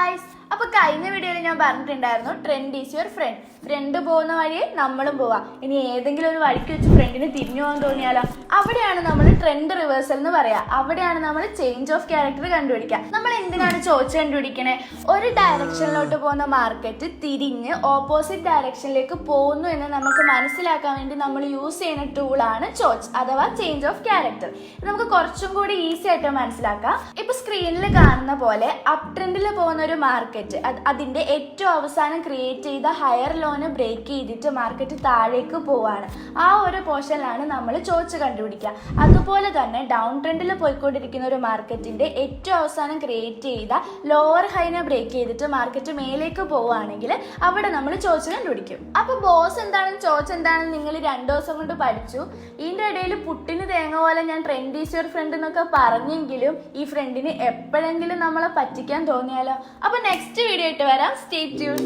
Guys, അപ്പോൾ കഴിഞ്ഞ വീഡിയോയിൽ ഞാൻ പറഞ്ഞിട്ടുണ്ടായിരുന്നു trend is your friend. Friend പോകുന്ന വഴിയെ നമ്മളും പോവാം. ഇനി ഏതെങ്കിലും ഒരു വഴിക്ക് വെച്ച് ഫ്രണ്ടിന് തിരിഞ്ഞു പോകാൻ തോന്നിയാലോ, അവിടെയാണ് നമ്മൾ ട്രെൻഡ് റിവേഴ്സൽ എന്ന് പറയാം. അവിടെയാണ് നമ്മൾ ചേഞ്ച് ഓഫ് ക്യാരക്ടർ കണ്ടുപിടിക്കുക. നമ്മൾ എന്തിനാണ് ചോദിച്ച് കണ്ടുപിടിക്കണേ? ഒരു ഡയറക്ഷനിലോട്ട് പോകുന്ന മാർക്കറ്റ് തിരിഞ്ഞ് ഓപ്പോസിറ്റ് ഡയറക്ഷനിലേക്ക് പോകുന്നു എന്ന് നമുക്ക് മനസ്സിലാക്കാൻ വേണ്ടി നമ്മൾ യൂസ് ചെയ്യുന്ന ടൂളാണ് ചോയ്സ് അഥവാ ചേഞ്ച് ഓഫ് ക്യാരക്ടർ. നമുക്ക് കുറച്ചും കൂടി ഈസി ആയിട്ട് മനസ്സിലാക്കാം. ഇപ്പൊ സ്ക്രീനിൽ കാണുന്ന പോലെ അപ് ട്രെൻഡിൽ പോകുന്ന ഒരു മാർക്കറ്റ് അതിന്റെ ഏറ്റവും അവസാനം ക്രിയേറ്റ് ചെയ്ത ഹയർ ലോന് ബ്രേക്ക് ചെയ്തിട്ട് മാർക്കറ്റ് താഴേക്ക് പോവാണ്. ആ ഒരു പോർഷനിലാണ് നമ്മൾ ചോദിച്ച് കണ്ടുപിടിക്കുക. അതുപോലെ തന്നെ ഡൗൺ ട്രെൻഡിൽ പോയിക്കൊണ്ടിരിക്കുന്ന ഒരു മാർക്കറ്റിന്റെ ഏറ്റവും അവസാനം ക്രിയേറ്റ് ചെയ്ത ലോവർ ഹൈനെ ബ്രേക്ക് ചെയ്തിട്ട് മാർക്കറ്റ് മേലേക്ക് പോവുകയാണെങ്കിൽ അവിടെ നമ്മൾ ചോദിച്ച് കണ്ടുപിടിക്കും. അപ്പൊ ബോസ് എന്താണെന്ന് ചോദിച്ച് എന്താണെന്ന് നിങ്ങൾ 2 ദിവസം കൊണ്ട് പഠിച്ചു. ഇതിന്റെ ഇടയിൽ പുട്ടിന് തേങ്ങ പോലെ ഞാൻ ട്രെൻഡ് ഈസ് യുവർ ഫ്രണ്ട് എന്നൊക്കെ പറഞ്ഞെങ്കിലും ഈ ഫ്രണ്ടിന് എപ്പോഴെങ്കിലും നമ്മളെ പറ്റിക്കാൻ തോന്നിയാലോ? അപ്പൊ നെക്സ്റ്റ് വീഡിയോ ആയിട്ട് വരാം. Stay tune.